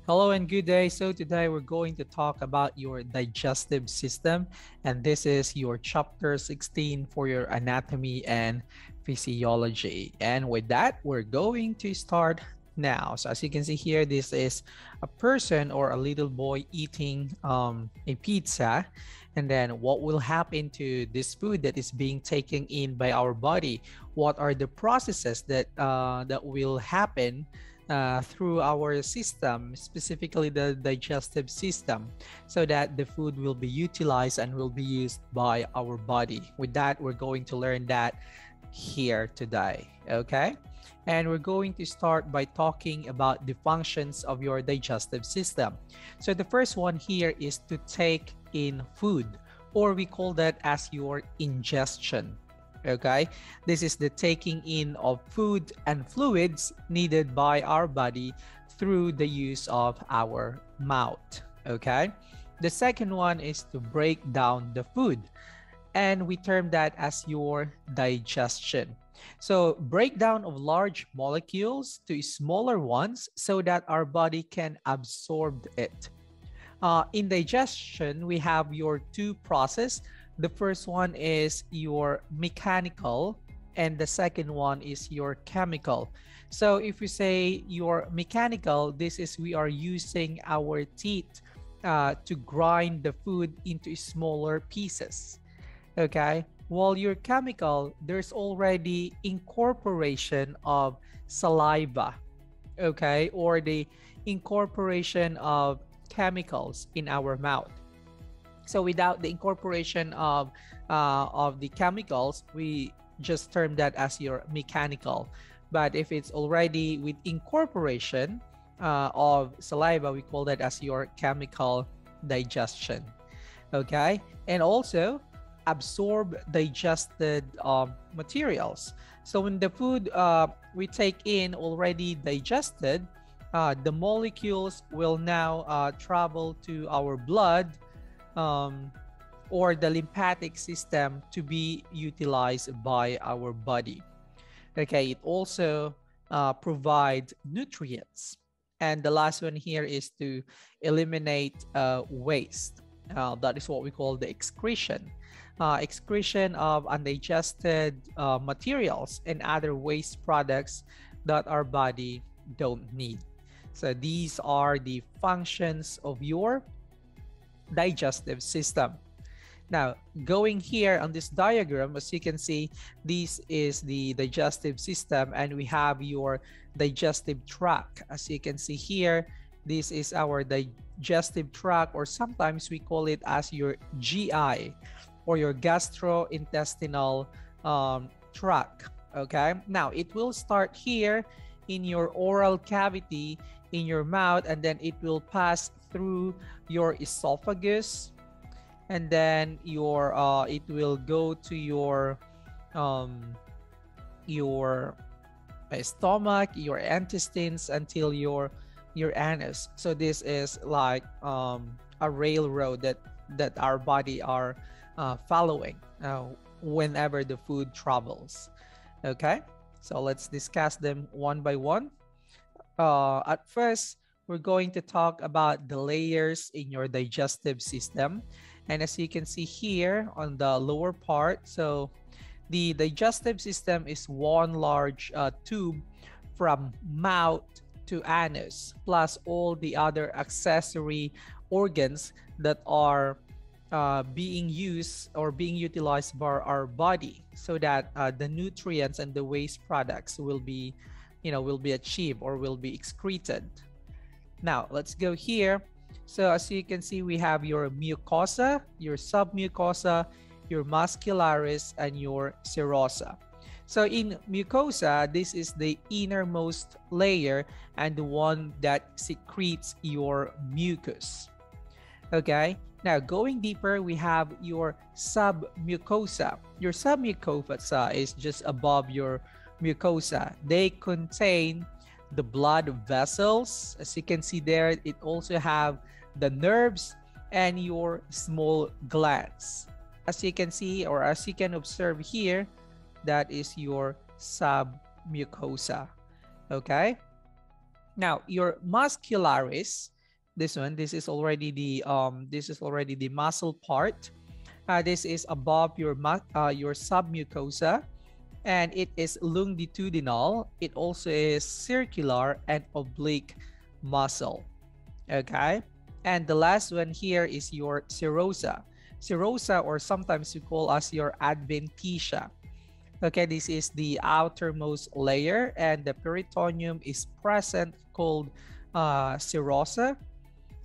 Hello and good day. So today we're going to talk about your digestive system, and this is your chapter 16 for your anatomy and physiology. And with that, we're going to start now. So as you can see here, this is a person or a little boy eating a pizza. And then what will happen to this food that is being taken in by our body? What are the processes that will happen through our system, specifically the digestive system, so that the food will be utilized and will be used by our body. With that, we're going to learn that here today, okay? And we're going to start by talking about the functions of your digestive system. So the first one here is to take in food, or we call that as your ingestion. Okay, this is the taking in of food and fluids needed by our body through the use of our mouth. Okay, the second one is to break down the food, and we term that as your digestion. So breakdown of large molecules to smaller ones so that our body can absorb it. In digestion, we have your two processes. The first one is your mechanical, and the second one is your chemical. So if we say your mechanical, this is we are using our teeth to grind the food into smaller pieces. Okay, while your chemical, there's already incorporation of saliva, okay, or the incorporation of chemicals in our mouth. So without the incorporation of the chemicals, we just term that as your mechanical. But if it's already with incorporation of saliva, we call that as your chemical digestion. Okay, and also absorb digested materials. So when the food we take in already digested, the molecules will now travel to our blood or the lymphatic system to be utilized by our body. Okay, it also provides nutrients. And the last one here is to eliminate waste. That is what we call the excretion. Excretion of undigested materials and other waste products that our body don't need. So these are the functions of your digestive system. Now, going here on this diagram, as you can see, this is the digestive system, and we have your digestive tract. As you can see here, this is our digestive tract, or sometimes we call it as your GI, or your gastrointestinal tract. Okay, now it will start here in your oral cavity in your mouth, and then it will pass through your esophagus, and then your it will go to your stomach, your intestines, until your anus. So this is like a railroad that our body are following whenever the food travels. Okay, so let's discuss them one by one. At first, we're going to talk about the layers in your digestive system. And as you can see here on the lower part, so the digestive system is one large tube from mouth to anus, plus all the other accessory organs that are being used or being utilized by our body, so that the nutrients and the waste products will be achieved or will be excreted. Now let's go here. So as you can see, we have your mucosa, your submucosa, your muscularis, and your serosa. So in mucosa, this is the innermost layer and the one that secretes your mucus. Okay, now going deeper, we have your submucosa. Your submucosa is just above your mucosa. They contain the blood vessels. As you can see there, it also have the nerves and your small glands. As you can see, or as you can observe here, that is your submucosa. Okay, now your muscularis This one, this is already the muscle part. This is above your submucosa, and it is longitudinal. It also is circular and oblique muscle. Okay, and the last one here is your serosa. Serosa, or sometimes we call as your adventitia. Okay, this is the outermost layer, and the peritoneum is present, called serosa.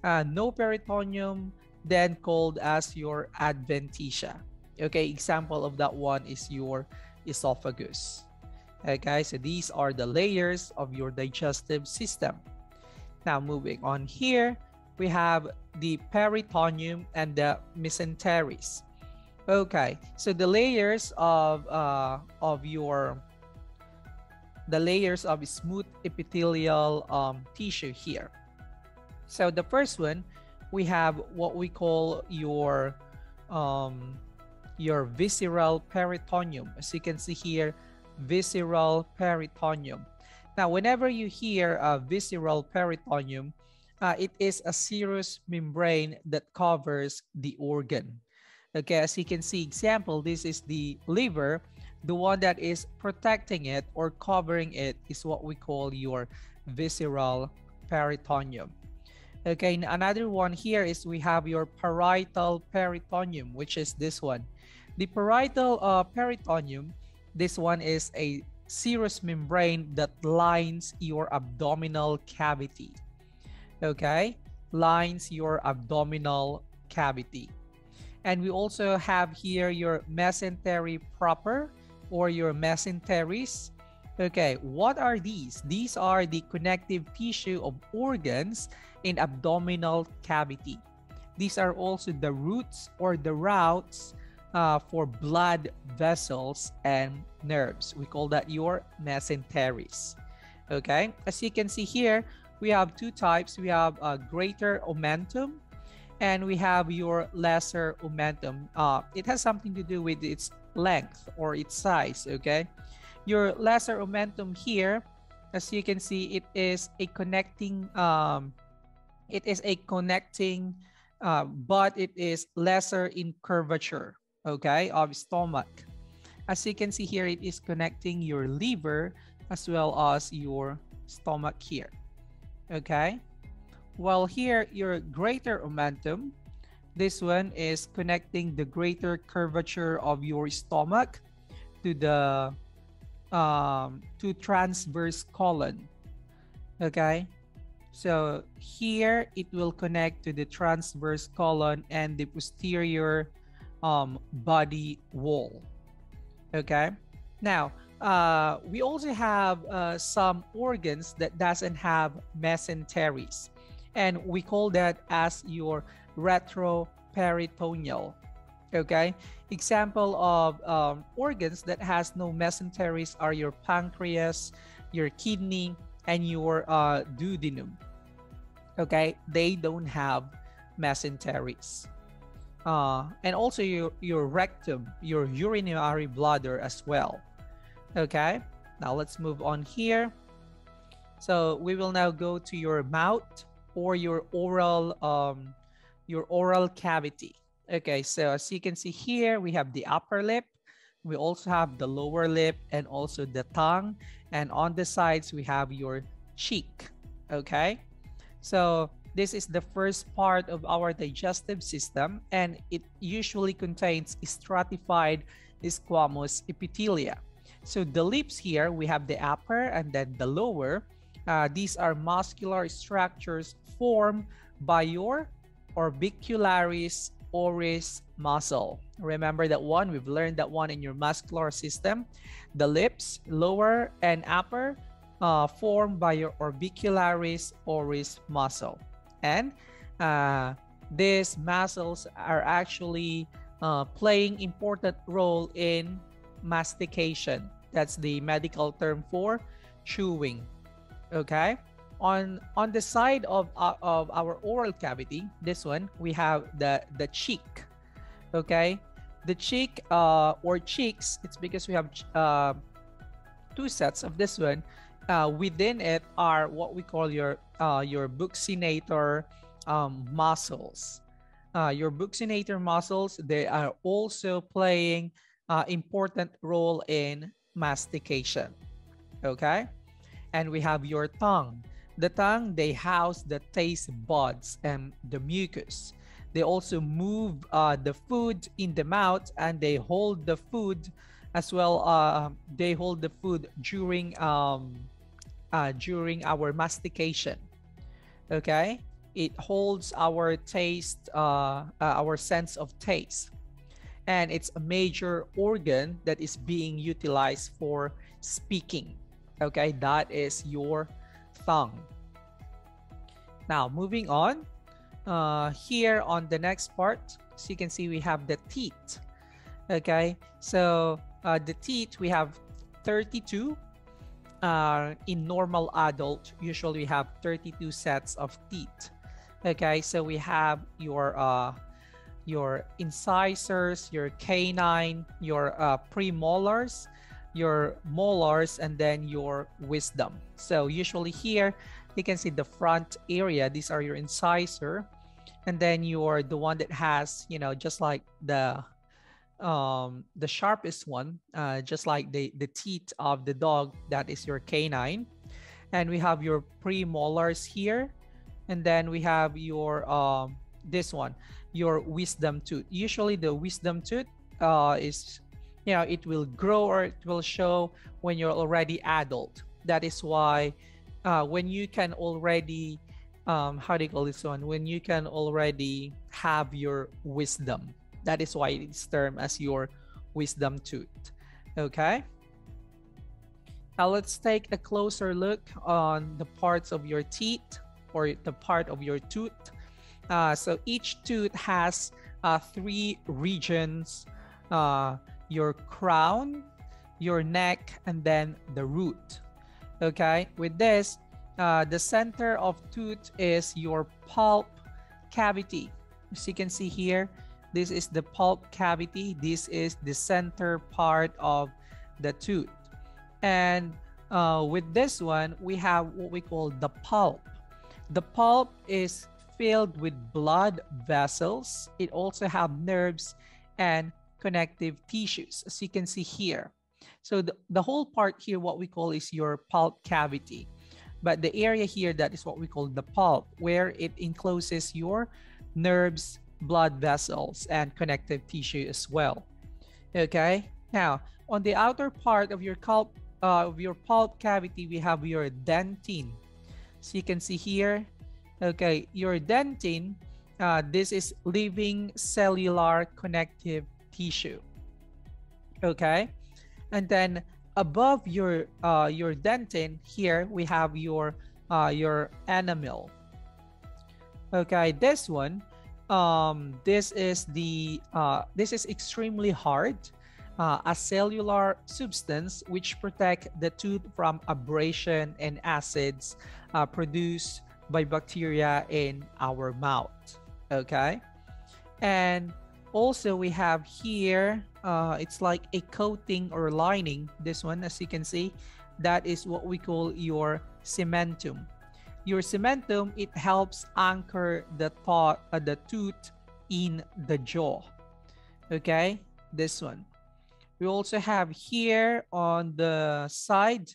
No peritoneum, then called as your adventitia. Okay, example of that one is your esophagus. Okay, so these are the layers of your digestive system. Now moving on here, we have the peritoneum and the mesenteries. Okay, so the layers of smooth epithelial tissue here. So the first one, we have what we call your visceral peritoneum. As you can see here, visceral peritoneum. Now, whenever you hear a visceral peritoneum, it is a serous membrane that covers the organ. Okay, as you can see, example, this is the liver. The one that is protecting it or covering it is what we call your visceral peritoneum. Okay, another one here is we have your parietal peritoneum, which is this one. The parietal peritoneum, this one is a serous membrane that lines your abdominal cavity. Okay, lines your abdominal cavity. And we also have here your mesentery proper, or your mesenteries. Okay, what are these? These are the connective tissue of organs in abdominal cavity. These are also the roots or the routes for blood vessels and nerves. We call that your mesenteries. Okay, as you can see here, we have two types. We have a greater omentum, and we have your lesser omentum. It has something to do with its length or its size. Okay, your lesser omentum here, as you can see, it is a connecting but it is lesser in curvature, okay, of stomach. As you can see here, it is connecting your liver as well as your stomach here. Okay, while here your greater omentum, this one is connecting the greater curvature of your stomach to the transverse colon. Okay, so here it will connect to the transverse colon and the posterior body wall. Okay, now we also have some organs that doesn't have mesenteries, and we call that as your retroperitoneal. Okay, example of organs that has no mesenteries are your pancreas, your kidney, and your duodenum. Okay, they don't have mesenteries. And also your rectum, your urinary bladder as well. Okay, now let's move on here. So we will now go to your mouth or your oral cavity. Okay, so as you can see here, we have the upper lip, we also have the lower lip, and also the tongue, and on the sides we have your cheek. Okay, so this is the first part of our digestive system, and it usually contains stratified squamous epithelia. So the lips here, we have the upper and then the lower. These are muscular structures formed by your orbicularis oris muscle. Remember that one? We've learned that one in your muscular system. The lips, lower and upper, formed by your orbicularis oris muscle. And these muscles are actually playing important role in mastication. That's the medical term for chewing. Okay, on the side of our oral cavity, this one, we have the cheek. Okay, the cheek or cheeks, it's because we have two sets of this one. Within it are what we call your buccinator muscles. Your buccinator muscles, they are also playing important role in mastication. Okay, and we have your tongue. The tongue, they house the taste buds and the mucus. They also move the food in the mouth, and they hold the food as well. They hold the food during our mastication. Okay, it holds our taste, our sense of taste, and it's a major organ that is being utilized for speaking. Okay, that is your tongue. Now moving on, here on the next part, so you can see we have the teeth. Okay, so the teeth, we have 32. In normal adult, usually we have 32 sets of teeth. Okay, so we have your incisors, your canine, your premolars, your molars, and then your wisdom. So usually here you can see the front area. These are your incisor, and then you're the one that has, you know, just like the sharpest one, just like the teeth of the dog, that is your canine. And we have your premolars here, and then we have your this one, your wisdom tooth. Usually the wisdom tooth is, you know, it will grow or it will show when you're already adult. That is why when you can already how do you call this one, when you can already have your wisdom, that is why it's termed as your wisdom tooth. Okay, now let's take a closer look on the parts of your teeth, or the part of your tooth. So each tooth has 3 regions: your crown, your neck, and then the root. Okay, with this, the center of tooth is your pulp cavity. As you can see here, this is the pulp cavity. This is the center part of the tooth. And with this one, we have what we call the pulp. The pulp is filled with blood vessels. It also have nerves and connective tissues, as you can see here. So the whole part here, what we call is your pulp cavity. But the area here, that is what we call the pulp, where it encloses your nerves, blood vessels, and connective tissue as well. Okay, now on the outer part of your pulp cavity, we have your dentine. So you can see here, okay, your dentine, this is living cellular connective tissue. Okay, and then above your dentine here, we have your enamel. Okay, this one, this is extremely hard, a cellular substance which protect the tooth from abrasion and acids produced by bacteria in our mouth. Okay, and also we have here, it's like a coating or lining. This one, as you can see, that is what we call your cementum. Your cementum, it helps anchor the tooth in the jaw. Okay, this one. We also have here on the side,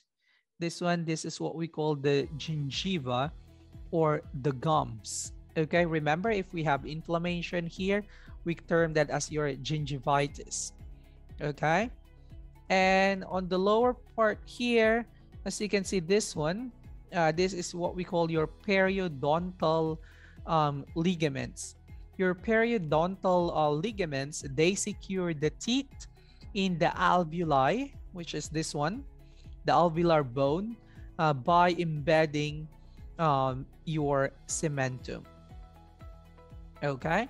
this one, this is what we call the gingiva, or the gums. Okay, remember, if we have inflammation here, we term that as your gingivitis. Okay, and on the lower part here, as you can see, this one, this is what we call your periodontal ligaments. Your periodontal ligaments, they secure the teeth in the alveoli, which is this one, the alveolar bone, by embedding your cementum. Okay,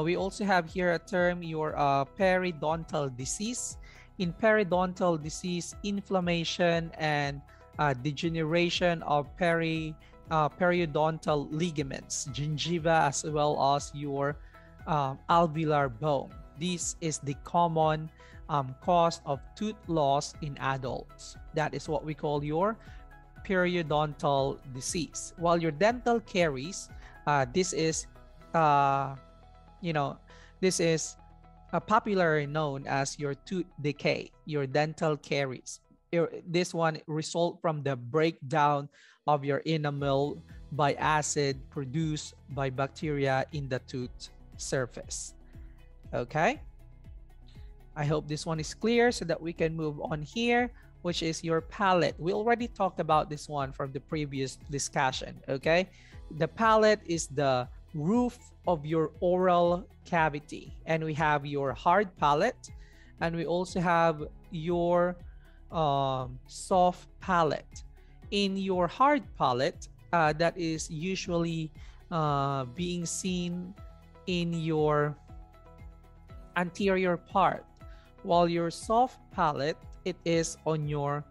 we also have here a term, your periodontal disease. In periodontal disease, inflammation and degeneration of periodontal ligaments, gingiva, as well as your alveolar bone. This is the common cause of tooth loss in adults. That is what we call your periodontal disease. While your dental caries, This is, uh, you know, this is popularly known as your tooth decay, your dental caries. This one result from the breakdown of your enamel by acid produced by bacteria in the tooth surface. Okay, I hope this one is clear so that we can move on here, which is your palate. We already talked about this one from the previous discussion. Okay, the palate is the roof of your oral cavity, and we have your hard palate, and we also have your soft palate. In your hard palate, that is usually being seen in your anterior part, while your soft palate, it is on your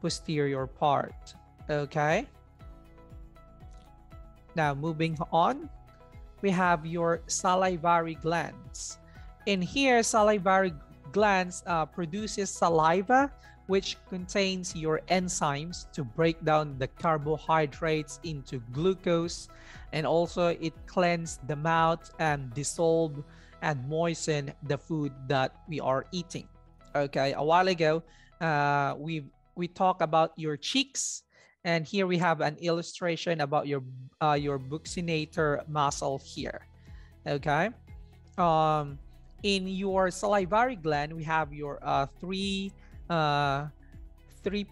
posterior part. Okay, now moving on, we have your salivary glands. In here, salivary glands produces saliva, which contains your enzymes to break down the carbohydrates into glucose, and also it cleanses the mouth and dissolve and moisten the food that we are eating. Okay, a while ago, we talked about your cheeks, and here we have an illustration about your buccinator muscle here. Okay, in your salivary gland, we have your three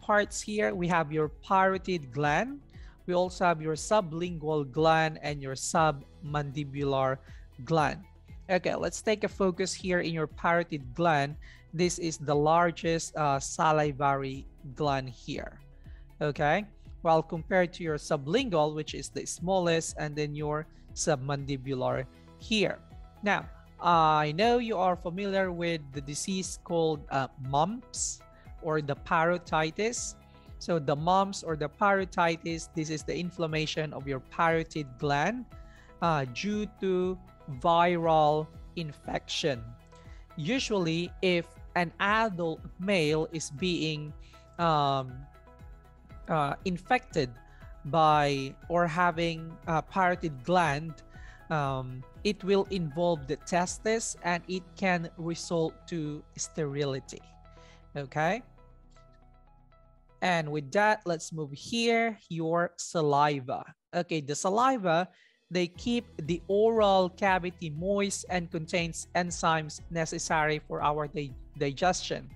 parts here. We have your parotid gland. We also have your sublingual gland and your submandibular gland. Okay, let's take a focus here in your parotid gland. This is the largest salivary gland here. Okay, while compared to your sublingual, which is the smallest, and then your submandibular here. Now, I know you are familiar with the disease called mumps or the parotitis. So the mumps or the parotitis, this is the inflammation of your parotid gland due to viral infection. Usually, if an adult male is being infected by or having a parotid gland, it will involve the testes and it can result to sterility. Okay, and with that, let's move here, your saliva. Okay, the saliva, they keep the oral cavity moist and contains enzymes necessary for our digestion.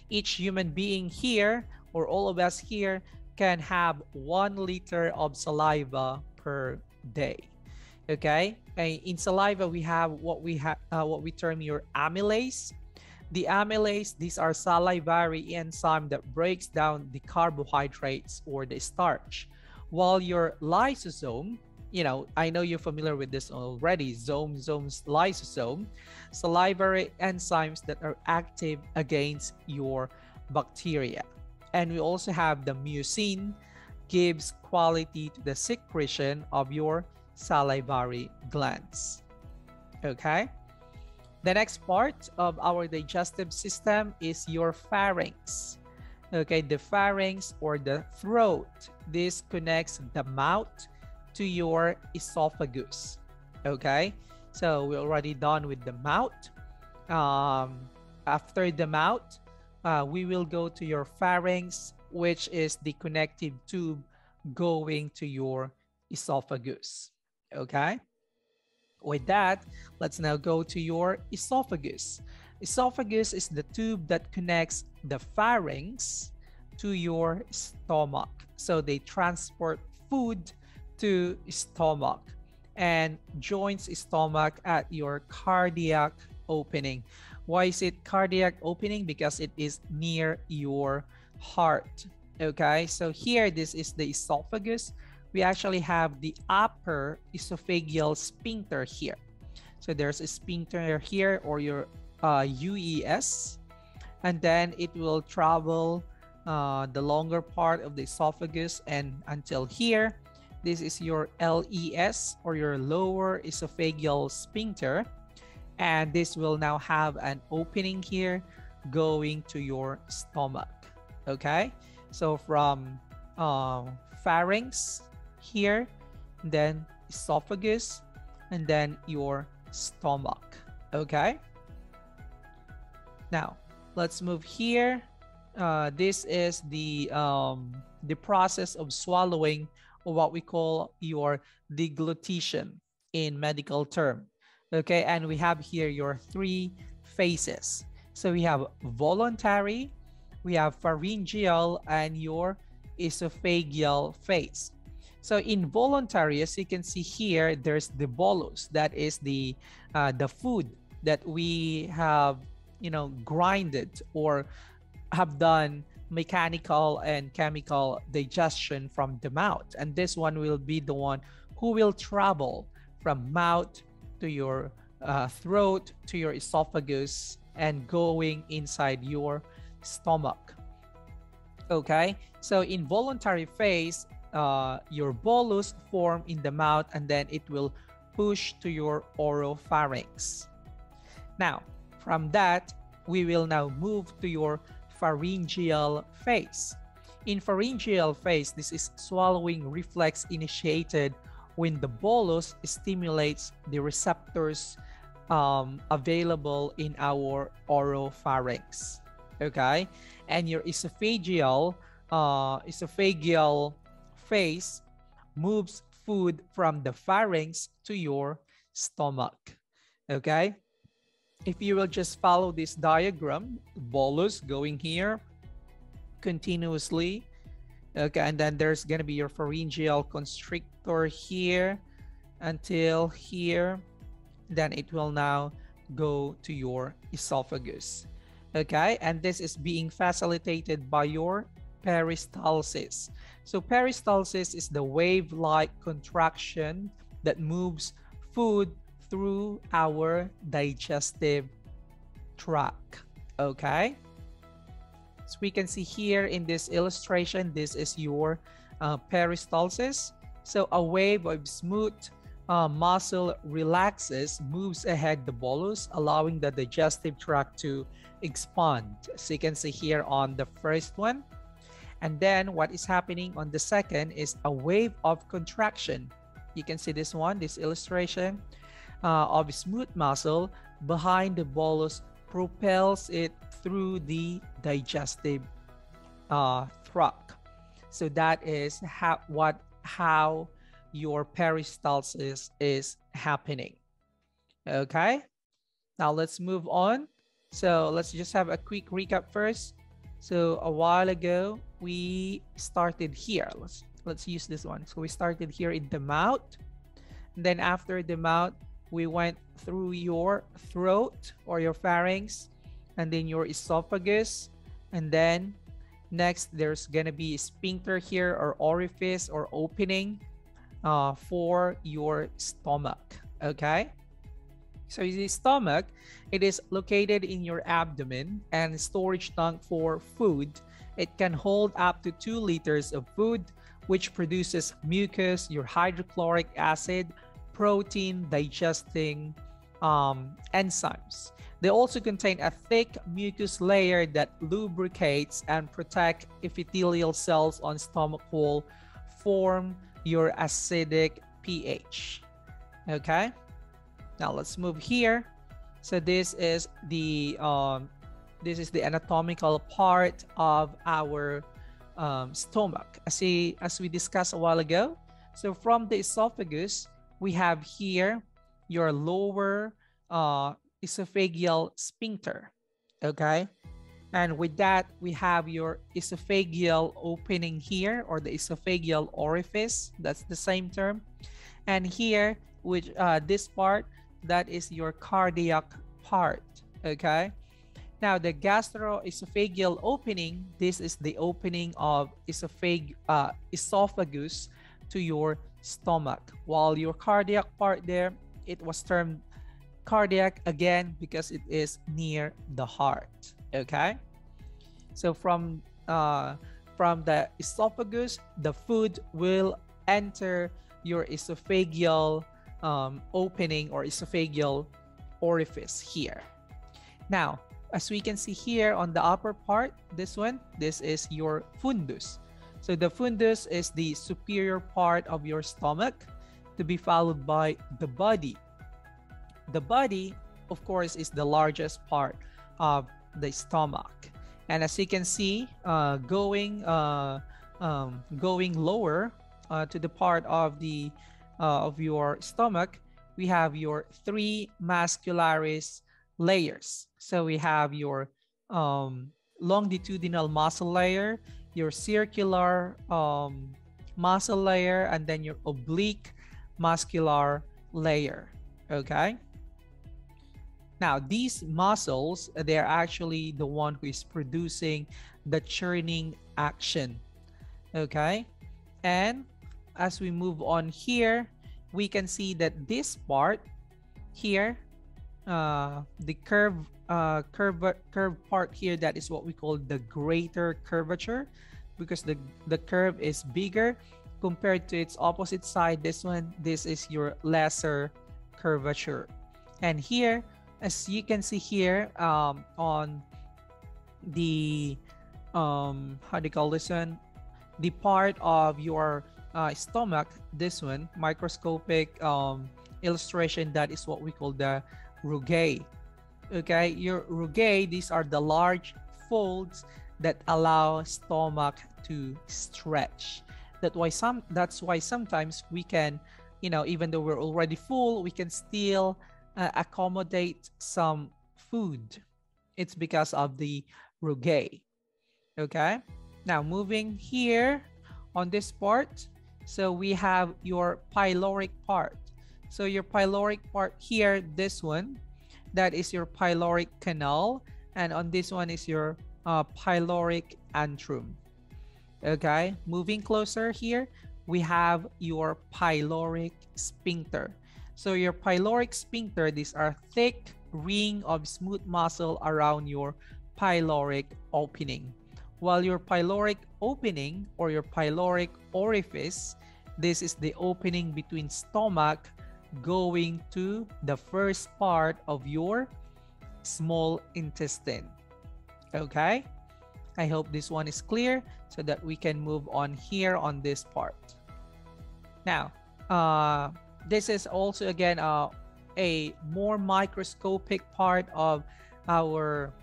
Each human being here, or all of us here, can have 1 liter of saliva per day. Okay, in saliva we have what we term your amylase. The amylase, these are salivary enzyme that breaks down the carbohydrates or the starch, while your lysosome, you know, I know you're familiar with this already, lysosome, salivary enzymes that are active against your bacteria. And we also have the mucin, gives quality to the secretion of your salivary glands. Okay, the next part of our digestive system is your pharynx. Okay, the pharynx or the throat, this connects the mouth to your esophagus. Okay, so we're already done with the mouth. After the mouth, we will go to your pharynx, which is the connective tube going to your esophagus. Okay, with that, let's now go to your esophagus. Esophagus is the tube that connects the pharynx to your stomach. So they transport food to stomach and joins stomach at your cardiac opening. Why is it cardiac opening? Because it is near your heart. Okay, so here, this is the esophagus. We actually have the upper esophageal sphincter here. So there's a sphincter here, or your UES, and then it will travel the longer part of the esophagus and until here. This is your LES, or your lower esophageal sphincter, and this will now have an opening here going to your stomach. Okay, so from pharynx here, then esophagus, and then your stomach. Okay. Now, let's move here. This is the process of swallowing, or what we call your deglutition in medical term. Okay, and we have here your three phases. So we have voluntary, we have pharyngeal, and your esophageal phase. So in voluntary, as you can see here, there's the bolus. That is the food that we have, grinded or have done mechanical and chemical digestion from the mouth. And this one will be the one who will travel from mouth to your throat to your esophagus and going inside your stomach. Okay, so in voluntary phase, your bolus form in the mouth, and then it will push to your oropharynx. Now, from that, we will now move to your pharyngeal phase. In pharyngeal phase, this is swallowing reflex initiated when the bolus stimulates the receptors available in our oropharynx. Okay, and your esophageal phase moves food from the pharynx to your stomach. Okay, if you will just follow this diagram, bolus going here continuously. Okay, and then there's gonna be your pharyngeal constrictor here until here. Then it will now go to your esophagus. Okay, and this is being facilitated by your peristalsis. So peristalsis is the wave-like contraction that moves food through our digestive tract. Okay, so we can see here in this illustration, this is your peristalsis. So a wave of smooth muscle relaxes, moves ahead the bolus, allowing the digestive tract to expand. So you can see here on the first one. And then what is happening on the second is a wave of contraction. You can see this one, this illustration of smooth muscle behind the bolus propels it through the digestive tract. So that is how your peristalsis is happening. Okay, now let's move on. So let's just have a quick recap first. So a while ago we started here. Let's use this one. So we started here in the mouth, and then after the mouth we went through your throat or your pharynx, and then your esophagus, and then next there's gonna be a sphincter here, or orifice or opening for your stomach. Okay, so the stomach, it is located in your abdomen and storage tank for food. It can hold up to 2 liters of food, which produces mucus, your hydrochloric acid, protein digesting enzymes. They also contain a thick mucus layer that lubricates and protect epithelial cells on stomach wall, form your acidic pH. Okay, now let's move here. So this is the anatomical part of our stomach, as we discussed a while ago. So from the esophagus, we have here your lower esophageal sphincter. Okay, and with that we have your esophageal opening here, or the esophageal orifice. That's the same term. And here, which this part, that is your cardiac part. Okay, now the gastroesophageal opening, this is the opening of esophagus to your stomach, while your cardiac part there, it was termed cardiac again because it is near the heart. Okay, so from the esophagus, the food will enter your esophageal opening or esophageal orifice here. Now, as we can see here on the upper part, this is your fundus. So the fundus is the superior part of your stomach, to be followed by the body. The body, of course, is the largest part of the stomach. And as you can see, going lower to the part of the of your stomach, we have your three muscularis layers. So we have your longitudinal muscle layer, your circular muscle layer, and then your oblique muscular layer. Okay. Now, these muscles, they're actually the one who is producing the churning action. Okay. And as we move on here, we can see that this part here, the curve part here, that is what we call the greater curvature, because the curve is bigger compared to its opposite side. This is your lesser curvature. And here, as you can see here, on the how do you call this one, the part of your stomach, this one, microscopic illustration, that is what we call the rugae. Okay, your rugae, these are the large folds that allow stomach to stretch. That's why sometimes we can, you know, even though we're already full, we can still accommodate some food. It's because of the rugae. Okay, now moving here on this part, so we have your pyloric part. So your pyloric part here, this one, that is your pyloric canal, and on this one is your pyloric antrum. Okay, moving closer here, we have your pyloric sphincter. So your pyloric sphincter, these are thick ring of smooth muscle around your pyloric opening. While your pyloric opening, or your pyloric orifice, this is the opening between stomach going to the first part of your small intestine. Okay, I hope this one is clear so that we can move on here on this part. Now, this is also again a more microscopic part of our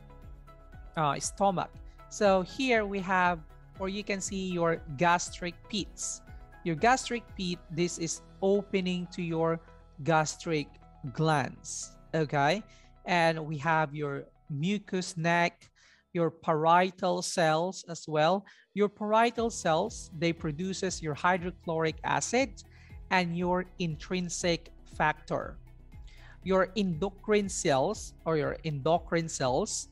stomach. So here we have, or you can see your gastric pits. Your gastric pit, this is opening to your gastric glands. Okay, and we have your mucous neck, your parietal cells as well. Your parietal cells, they produces your hydrochloric acid and your intrinsic factor. Your endocrine cells, or your endocrine cells,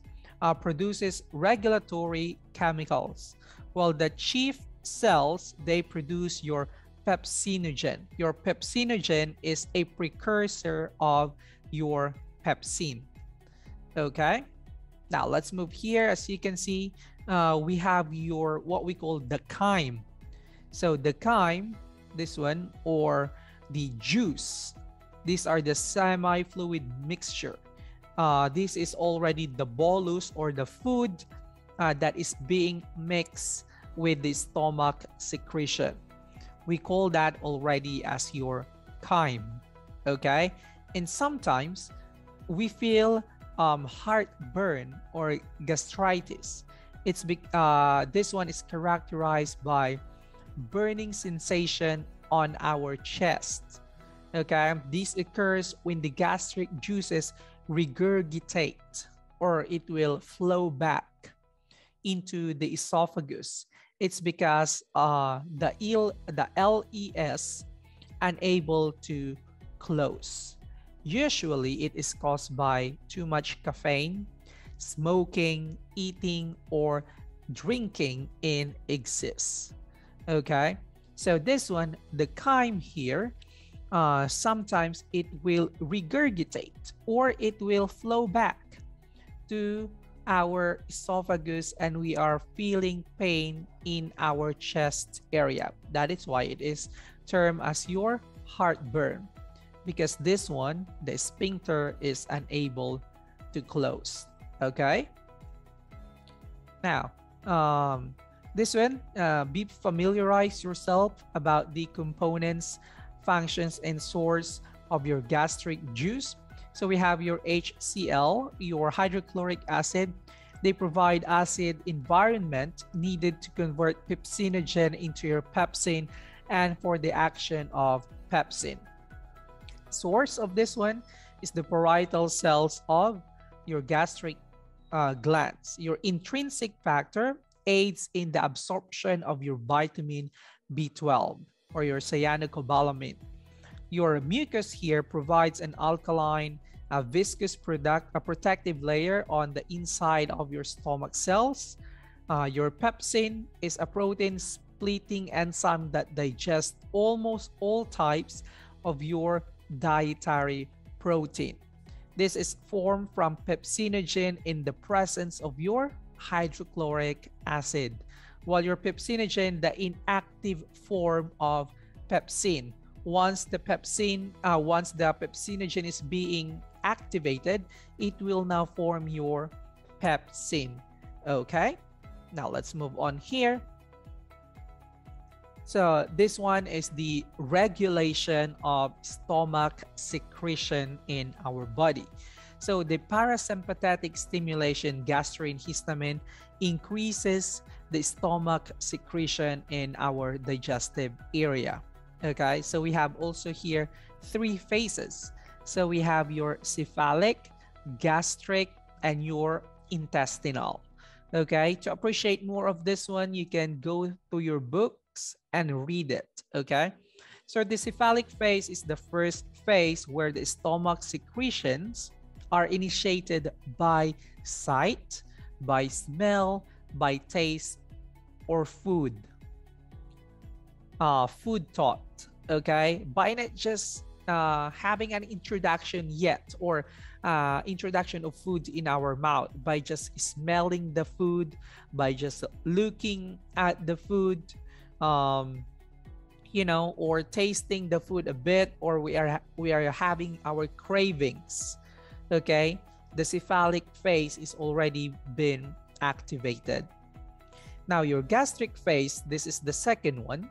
produces regulatory chemicals, while the chief cells, they produce your pepsinogen. Your pepsinogen is a precursor of your pepsin. Okay, now let's move here. As you can see, we have your what we call the chyme. So the chyme, this one, or the juice, these are the semi-fluid mixture. This is already the bolus, or the food that is being mixed with the stomach secretion. We call that already as your chyme. Okay, and sometimes we feel heartburn or gastritis. It's this one is characterized by burning sensation on our chest. Okay, this occurs when the gastric juices regurgitate, or it will flow back into the esophagus. It's because the LES unable to close. Usually it is caused by too much caffeine, smoking, eating, or drinking in excess. Okay, so this one, the chyme here, sometimes it will regurgitate, or it will flow back to our esophagus, and we are feeling pain in our chest area. That is why it is termed as your heartburn, because this one, the sphincter, is unable to close. Okay, now this one, be familiarize yourself about the components functions and source of your gastric juice. So we have your HCl, your hydrochloric acid. They provide acid environment needed to convert pepsinogen into your pepsin and for the action of pepsin. Source of this one is the parietal cells of your gastric glands. Your intrinsic factor aids in the absorption of your vitamin B12 or your cyanocobalamin. Your mucus here provides an alkaline, viscous protective layer on the inside of your stomach cells. Your pepsin is a protein splitting enzyme that digests almost all types of your dietary protein. This is formed from pepsinogen in the presence of your hydrochloric acid, while your pepsinogen, the inactive form of pepsin. Once the pepsinogen is being activated, it will now form your pepsin. Okay, now let's move on here. So this one is the regulation of stomach secretion in our body. So the parasympathetic stimulation, gastrointestinal, increases the stomach secretion in our digestive area. Okay, so we have also here 3 phases. So we have your cephalic, gastric, and your intestinal. Okay, to appreciate more of this one, you can go to your books and read it. Okay, so the cephalic phase is the first phase where the stomach secretions are initiated by sight, by smell, by taste, or food thought. Okay, by not just having an introduction yet, or introduction of food in our mouth, by just smelling the food, by just looking at the food, you know, or tasting the food a bit, or we are having our cravings. Okay, the cephalic phase is already been activated. Now your gastric phase, this is the second one.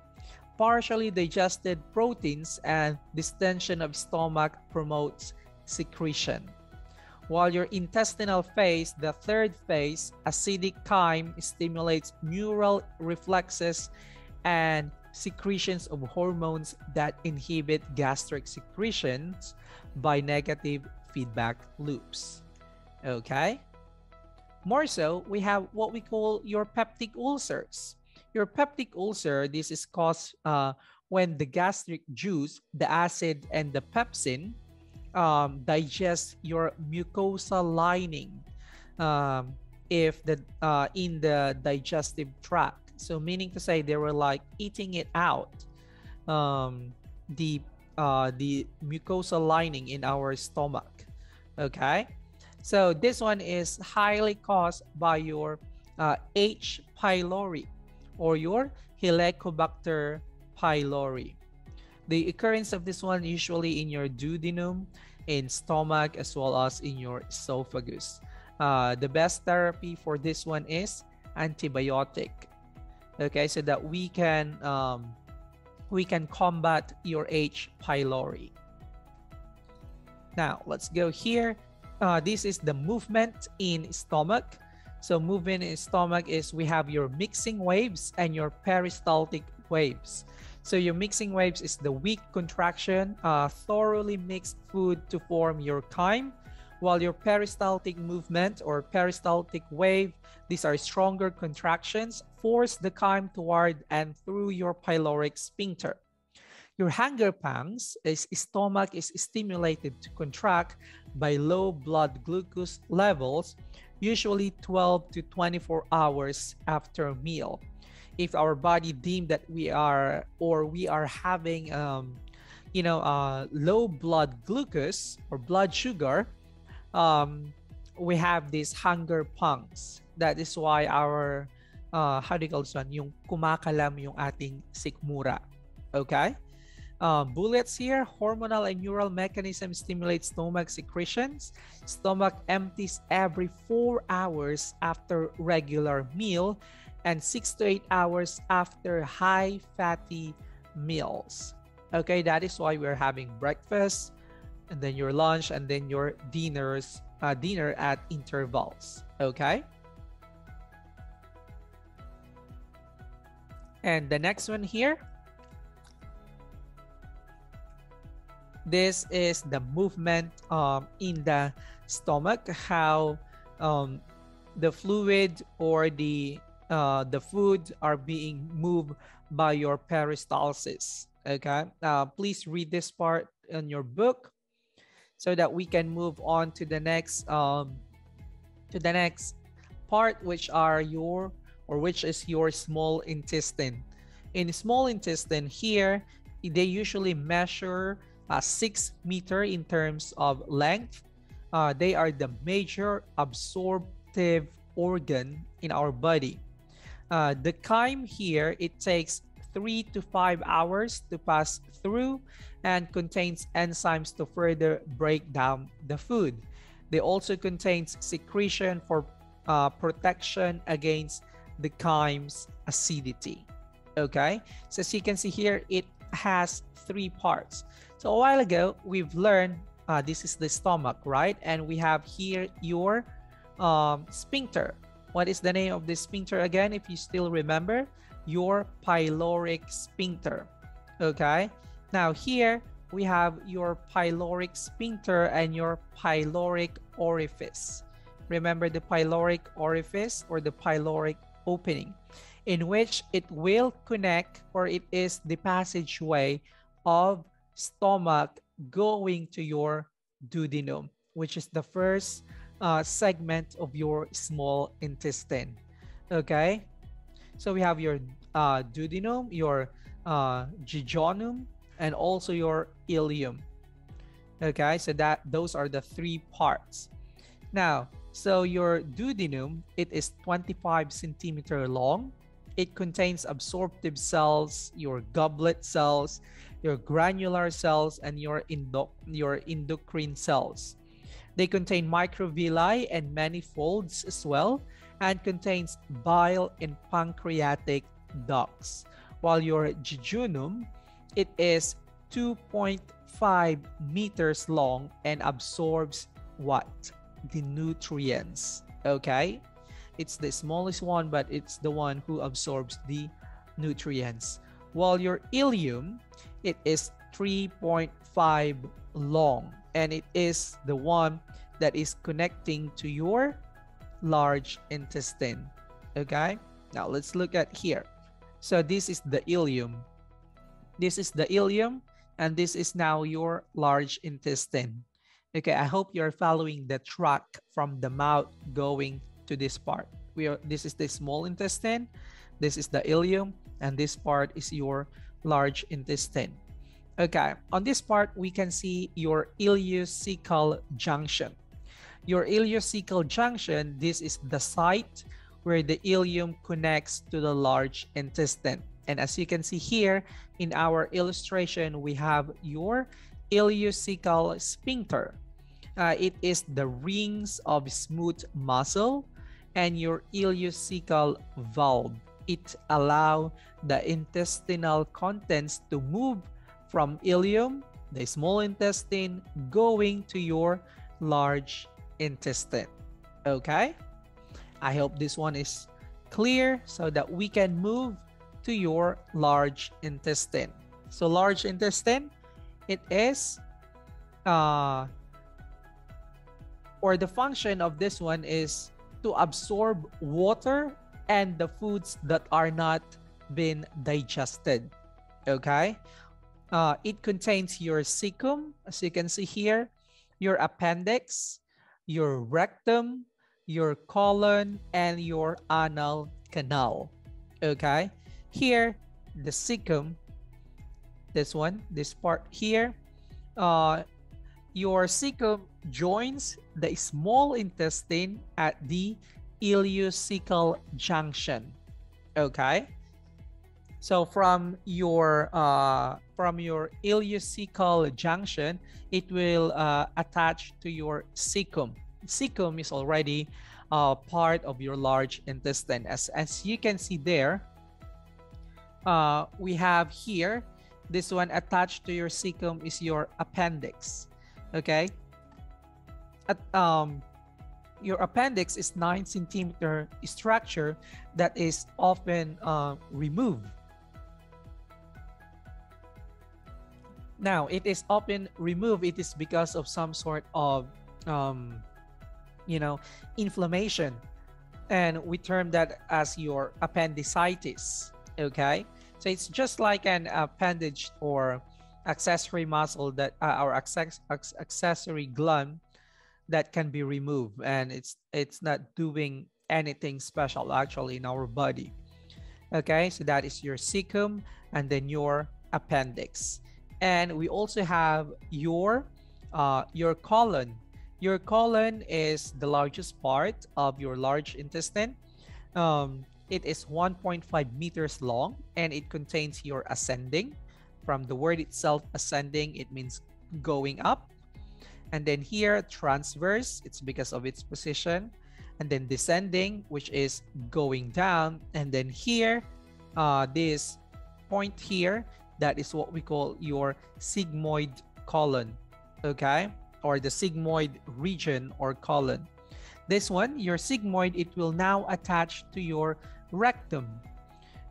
Partially digested proteins and distension of stomach promotes secretion. While your intestinal phase, the third phase, acidic chyme stimulates neural reflexes and secretions of hormones that inhibit gastric secretions by negative feedback loops. Okay? More so, we have what we call your peptic ulcers. Your peptic ulcer, this is caused when the gastric juice, the acid, and the pepsin digest your mucosal lining in the digestive tract. So meaning to say they were like eating it out, the mucosal lining in our stomach. Okay, so this one is highly caused by your H. pylori or your Helicobacter pylori. The occurrence of this one usually in your duodenum, in stomach, as well as in your esophagus. The best therapy for this one is antibiotic. Okay, so that we can combat your H. pylori. Now let's go here. This is the movement in stomach. So movement in stomach is we have your mixing waves and your peristaltic waves. So your mixing waves is the weak contraction, thoroughly mixed food to form your chyme, while your peristaltic movement or peristaltic wave, these are stronger contractions, force the chyme toward and through your pyloric sphincter. Your hunger pangs is stomach is stimulated to contract by low blood glucose levels, usually 12 to 24 hours after a meal. If our body deemed that we are having low blood glucose or blood sugar, we have these hunger pangs. That is why our how do you call this one? Yung kumakalam yung ating sikmura. Okay? Bullets here, hormonal and neural mechanism stimulate stomach secretions. Stomach empties every 4 hours after regular meal and 6 to 8 hours after high fatty meals. Okay, that is why we're having breakfast, and then your lunch, and then your dinner at intervals. Okay. And the next one here, this is the movement in the stomach, how the fluid or the food are being moved by your peristalsis. Okay, please read this part in your book so that we can move on to the next part, which is your small intestine. In small intestine here, they usually measure 6 meter in terms of length. They are the major absorptive organ in our body. The chyme here, it takes 3 to 5 hours to pass through and contains enzymes to further break down the food. They also contains secretion for protection against the chyme's acidity. Okay, so as you can see here, it has 3 parts. So a while ago, we've learned this is the stomach, right? And we have here your sphincter. What is the name of this sphincter again, if you still remember? Your pyloric sphincter. Okay, now here we have your pyloric sphincter and your pyloric orifice. Remember the pyloric orifice or the pyloric opening, in which it will connect, or it is the passageway of stomach going to your duodenum, which is the first segment of your small intestine. Okay, so we have your duodenum, your jejunum, and also your ileum. Okay, so those are the 3 parts. Now, so your duodenum, it is 25 centimeter long. It contains absorptive cells, your goblet cells, your granular cells, and your endocrine cells. They contain microvilli and manifolds as well, and contains bile and pancreatic ducts. While your jejunum, it is 2.5 meters long and absorbs what? The nutrients. Okay, it's the smallest one, but it's the one who absorbs the nutrients. While your ileum, it is 3.5 long, and it is the one that is connecting to your large intestine. Okay, now let's look at here. So this is the ileum. This is the ileum, and this is now your large intestine. Okay, I hope you're following the track from the mouth going to this part. This is the small intestine, this is the ileum, and this part is your large intestine. Okay, on this part, we can see your ileocecal junction. Your ileocecal junction, this is the site where the ileum connects to the large intestine. And as you can see here in our illustration, we have your ileocecal sphincter. It is the rings of smooth muscle, and your ileocecal valve. It allows the intestinal contents to move from ileum, the small intestine, going to your large intestine. Okay, I hope this one is clear so that we can move to your large intestine. So large intestine, it is or the function of this one is to absorb water and the foods that are not been digested. Okay, it contains your cecum, as you can see here, your appendix, your rectum, your colon, and your anal canal. Okay, here the cecum, this one, this part here, your cecum joins the small intestine at the ileocecal junction. Okay, so from your ileocecal junction, it will attach to your cecum. Cecum is already part of your large intestine. As you can see there, we have here This one attached to your cecum is your appendix. Okay. Your appendix is 9 centimeter structure that is often removed. Now, it is often removed. It is because of some sort of, inflammation. And we term that as your appendicitis. Okay. So it's just like an appendage or accessory muscle that our accessory gland that can be removed, and it's not doing anything special actually in our body. Okay, so that is your cecum and then your appendix. And we also have your colon. Your colon is the largest part of your large intestine. It is 1.5 meters long, and it contains your ascending. From the word itself, ascending, it means going up. And then here, transverse, it's because of its position. And then descending, which is going down. And then here, this point here, that is what we call your sigmoid colon, okay? Or the sigmoid region or colon. This one, your sigmoid, it will now attach to your rectum,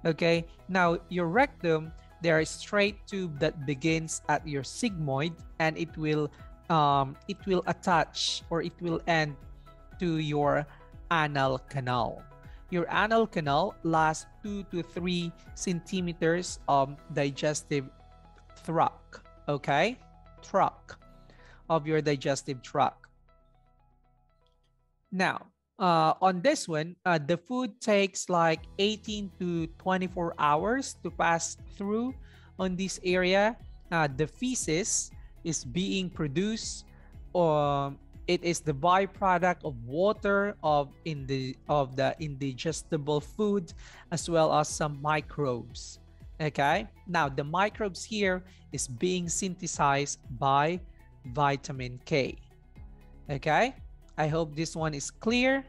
okay? Now, your rectum, there is a straight tube that begins at your sigmoid, and it will attach, or it will end to your anal canal. Your anal canal lasts 2 to 3 centimeters of digestive tract, okay? Tract of your digestive tract. Now, on this one, the food takes like 18 to 24 hours to pass through on this area. The feces is being produced, it is the byproduct of water of the indigestible food, as well as some microbes. Okay, now the microbes here is being synthesized by vitamin K. Okay, I hope this one is clear,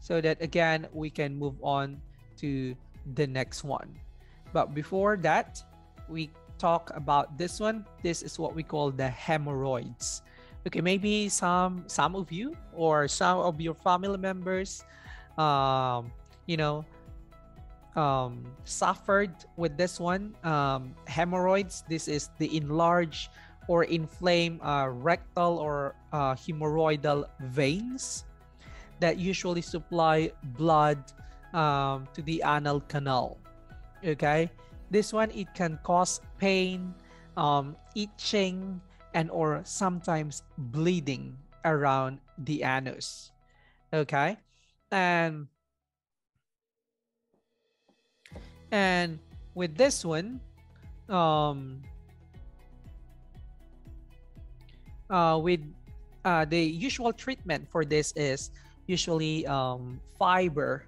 so that again we can move on to the next one. But before that, we talk about this one. This is what we call the hemorrhoids. Okay, maybe some of you or some of your family members suffered with this one. Hemorrhoids, this is the enlarged or inflamed rectal or hemorrhoidal veins that usually supply blood to the anal canal. Okay, this one, it can cause pain, itching, and or sometimes bleeding around the anus. Okay, and with this one, the usual treatment for this is usually fiber.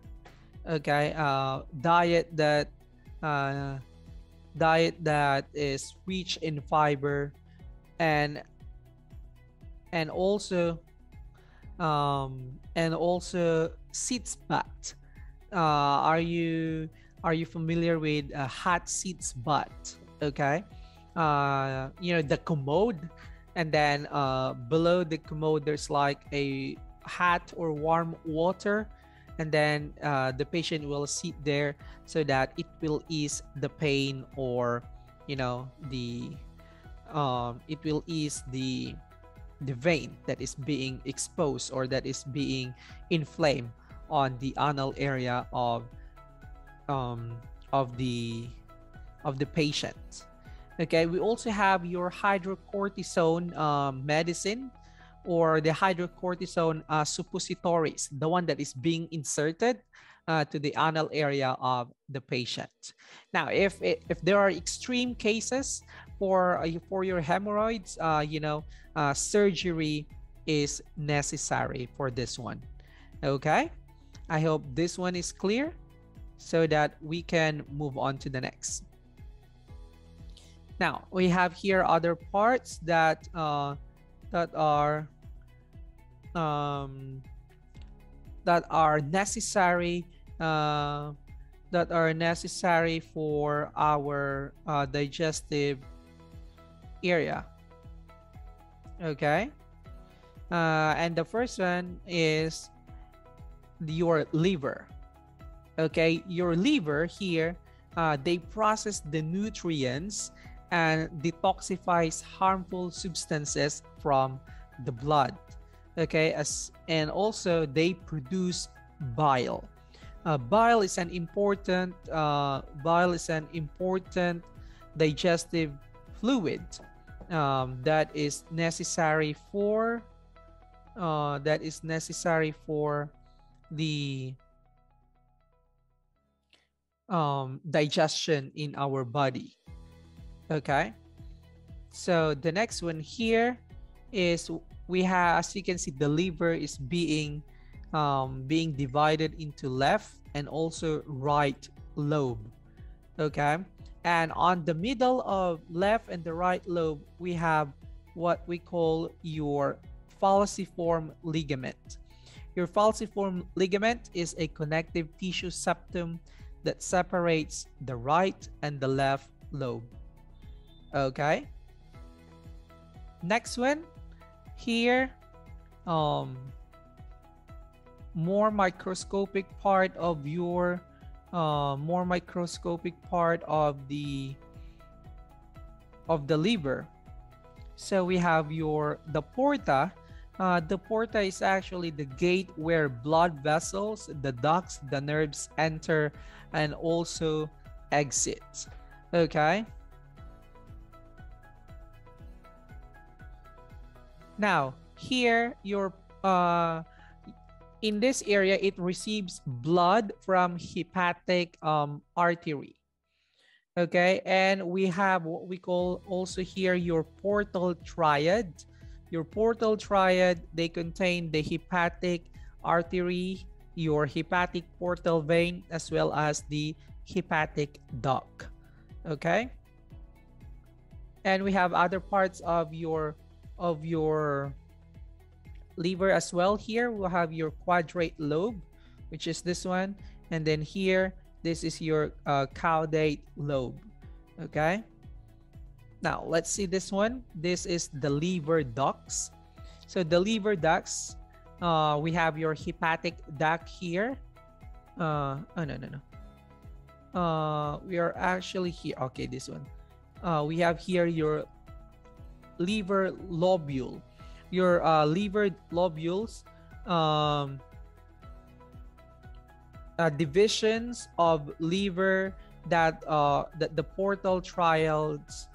Okay, diet that is rich in fiber, and also sitz bath. Are you familiar with hot sitz bath? Okay, the commode, and then below the commode there's like a hot or warm water, and then the patient will sit there so that it will ease the pain, or it will ease the vein that is being exposed or that is being inflamed on the anal area of the patient. Okay, we also have your hydrocortisone medicine, or the hydrocortisone suppositories, the one that is being inserted to the anal area of the patient. Now, if there are extreme cases for your hemorrhoids, surgery is necessary for this one. Okay, I hope this one is clear, so that we can move on to the next. Now, we have here other parts that are necessary that are necessary for our digestive area. Okay. And the first one is your liver. Okay, your liver here, they process the nutrients and detoxifies harmful substances from the blood. Okay, and also they produce bile. Bile is an important digestive fluid that is necessary for the digestion in our body. Okay, so the next one here is we have, as you can see, the liver is being divided into left and also right lobe. Okay, and on the middle of left and the right lobe, we have what we call your falciform ligament. Your falciform ligament is a connective tissue septum that separates the right and the left lobe. Okay. Next one here, more microscopic part of the liver. So we have the porta. The porta is actually the gate where blood vessels, the ducts, the nerves enter and also exit. Okay. Now here, in this area, it receives blood from hepatic artery. Okay, and we have what we call also here your portal triad. Your portal triad, they contain the hepatic artery, your hepatic portal vein, as well as the hepatic duct. Okay, and we have other parts of your liver as well. Here we'll have your quadrate lobe, which is this one, and then here this is your caudate lobe. Okay, now let's see this one. This is the liver ducts. So the liver ducts, we have your hepatic duct here. We are actually here. Okay, this one. We have here your liver lobule. Your liver lobules, divisions of liver that the portal triads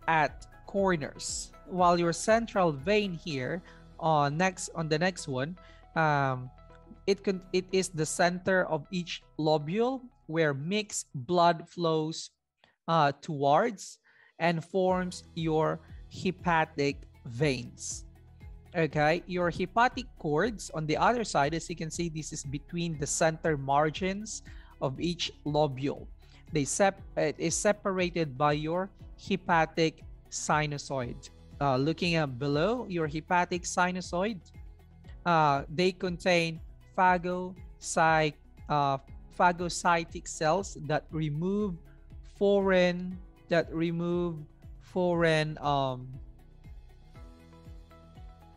at corners, while your central vein here on the next one, it is the center of each lobule where mixed blood flows towards and forms your hepatic veins. Okay, your hepatic cords on the other side, as you can see, this is between the center margins of each lobule. It is separated by your hepatic sinusoid. Looking at below your hepatic sinusoid, they contain phagocytic cells that remove foreign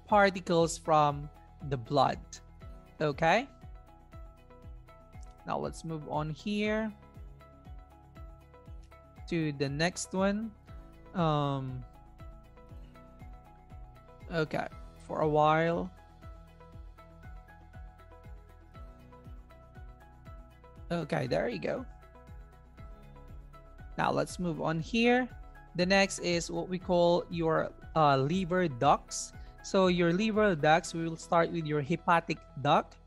particles from the blood. Okay, now let's move on here to the next one. Okay, for a while. Okay, there you go. Now let's move on here. The next is what we call your liver ducts. So your liver ducts, we will start with your hepatic duct.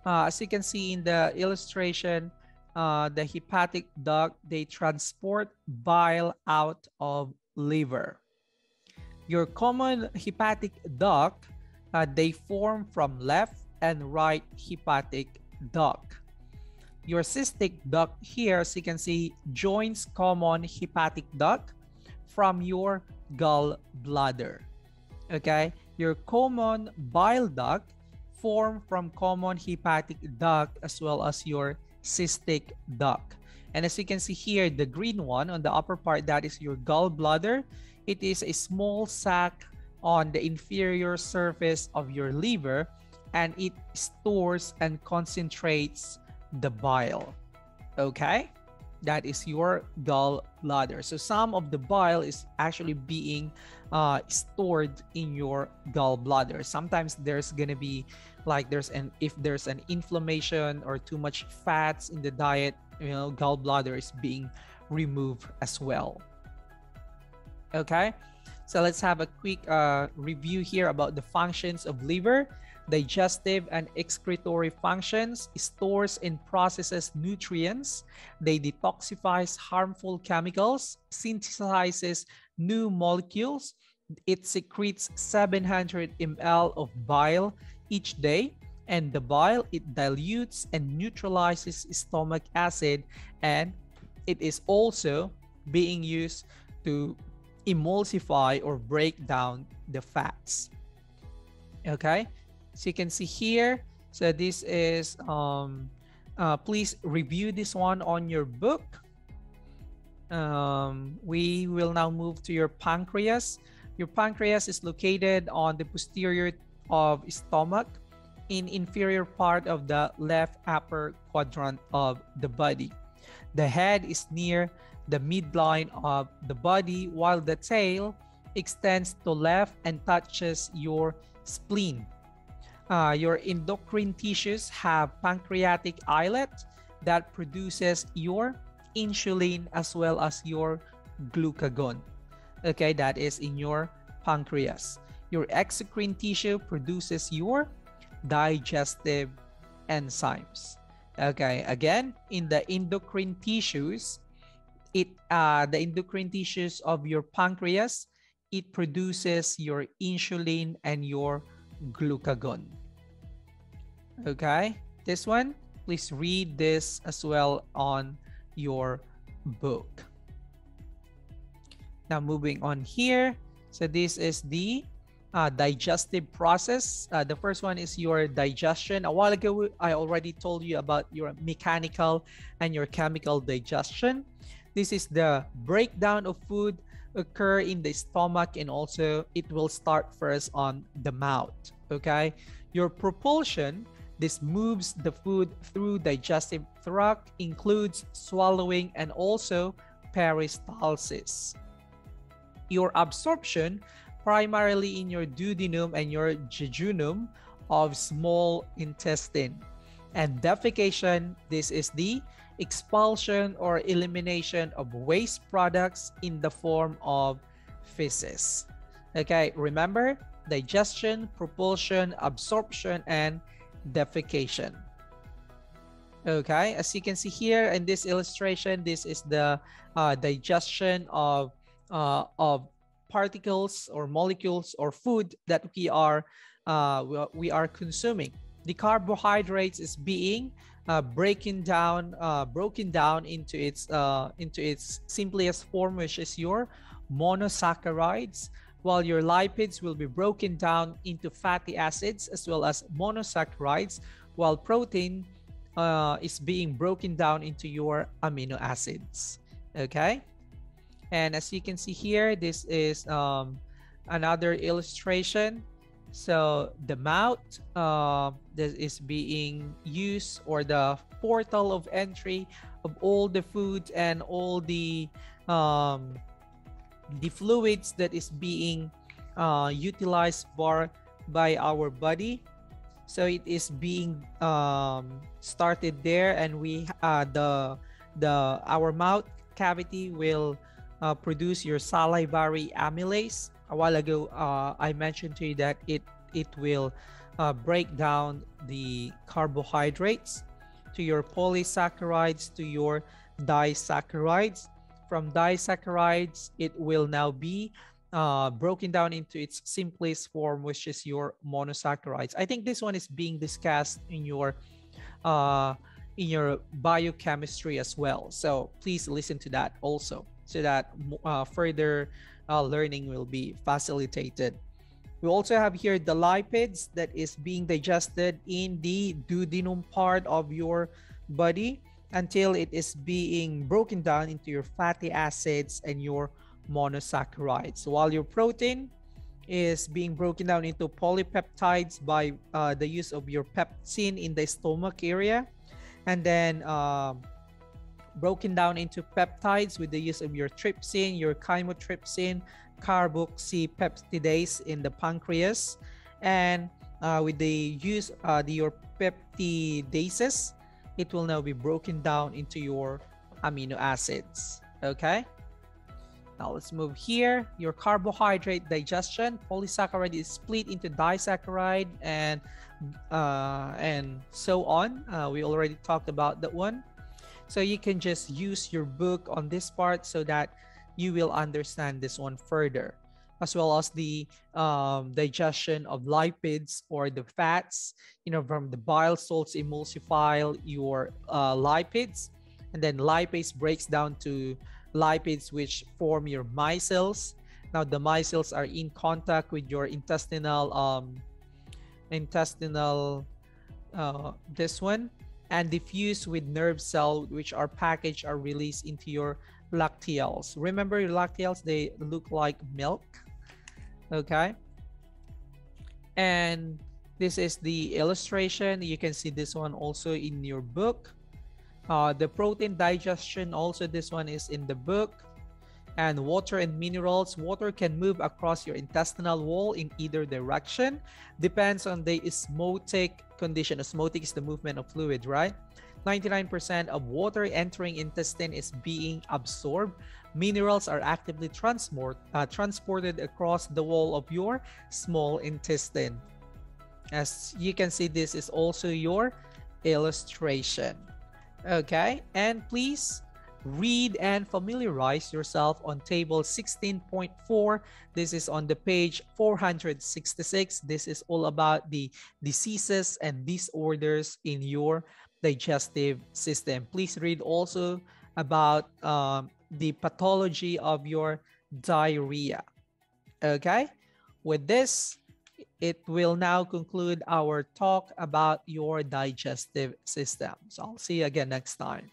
As you can see in the illustration, the hepatic duct, they transport bile out of liver. Your common hepatic duct, they form from left and right hepatic duct. Your cystic duct here, as you can see, joins common hepatic duct from your gallbladder. Okay, your common bile duct form from common hepatic duct as well as your cystic duct. And as you can see here, the green one on the upper part, that is your gallbladder. It is a small sac on the inferior surface of your liver, and it stores and concentrates the bile. Okay? That is your gallbladder. So some of the bile is actually being stored in your gallbladder. Sometimes there's gonna be like if there's an inflammation or too much fats in the diet, you know, gallbladder is being removed as well. Okay, so let's have a quick review here about the functions of liver. Digestive and excretory functions: stores and processes nutrients, they detoxifies harmful chemicals, synthesizes new molecules, it secretes 700 ml of bile each day, and the bile, it dilutes and neutralizes stomach acid, and it is also being used to emulsify or break down the fats. Okay, so you can see here, so this is please review this one on your book. We will now move to your pancreas. Your pancreas is located on the posterior of stomach, in inferior part of the left upper quadrant of the body. The head is near the midline of the body, while the tail extends to left and touches your spleen. Your endocrine tissues have pancreatic islet that produces your insulin as well as your glucagon. Okay, that is in your pancreas. Your exocrine tissue produces your digestive enzymes. Okay, again, in the endocrine tissues, the endocrine tissues of your pancreas, it produces your insulin and your glucagon. Okay, this one, please read this as well on your book. Now moving on here, so this is the digestive process. The first one is your digestion. A while ago, I already told you about your mechanical and your chemical digestion. This is the breakdown of food occur in the stomach, and also it will start first on the mouth. Okay, your propulsion, this moves the food through digestive tract, includes swallowing and also peristalsis. Your absorption, primarily in your duodenum and your jejunum of small intestine. And defecation, this is the expulsion or elimination of waste products in the form of feces. Okay, remember, digestion, propulsion, absorption, and defecation. Okay, as you can see here in this illustration, this is the digestion of particles or molecules or food that we are consuming. The carbohydrates is being broken down into its simplest form, which is your monosaccharides, while your lipids will be broken down into fatty acids as well as monosaccharides, while protein is being broken down into your amino acids. Okay, and as you can see here, this is another illustration. So the mouth that is being used, or the portal of entry of all the food and all the fluids that is being utilized by our body. So it is being started there, and we our mouth cavity will produce your salivary amylase. A while ago, I mentioned to you that it will break down the carbohydrates to your polysaccharides to your disaccharides. From disaccharides, it will now be broken down into its simplest form, which is your monosaccharides. I think this one is being discussed in your biochemistry as well. So please listen to that also, so that further learning will be facilitated. We also have here the lipids that is being digested in the duodenum part of your body. until it is being broken down into your fatty acids and your monosaccharides. While your protein is being broken down into polypeptides by the use of your pepsin in the stomach area, and then broken down into peptides with the use of your trypsin, your chymotrypsin, carboxypeptidase in the pancreas, and with the use your peptidases, it will now be broken down into your amino acids. Okay. Now let's move here. Your carbohydrate digestion, polysaccharide is split into disaccharide and so on. We already talked about that one. So you can just use your book on this part so that you will understand this one further, as well as the digestion of lipids or the fats, from the bile salts emulsify your lipids, and then lipase breaks down to lipids which form your micelles. Now the micelles are in contact with your intestinal this one, and diffuse with nerve cell, which are packaged or released into your lacteals. Remember your lacteals, they look like milk. Okay, and this is the illustration. You can see this one also in your book. The protein digestion, also this one is in the book. And water and minerals. Water can move across your intestinal wall in either direction. Depends on the osmotic condition. Osmotic is the movement of fluid, right? 99% of water entering intestine is being absorbed. Minerals are actively transported across the wall of your small intestine. As you can see, this is also your illustration. Okay, and please read and familiarize yourself on table 16.4. This is on the page 466. This is all about the diseases and disorders in your digestive system. Please read also about the pathology of your diarrhea. Okay, with this, it will now conclude our talk about your digestive system. So I'll see you again next time.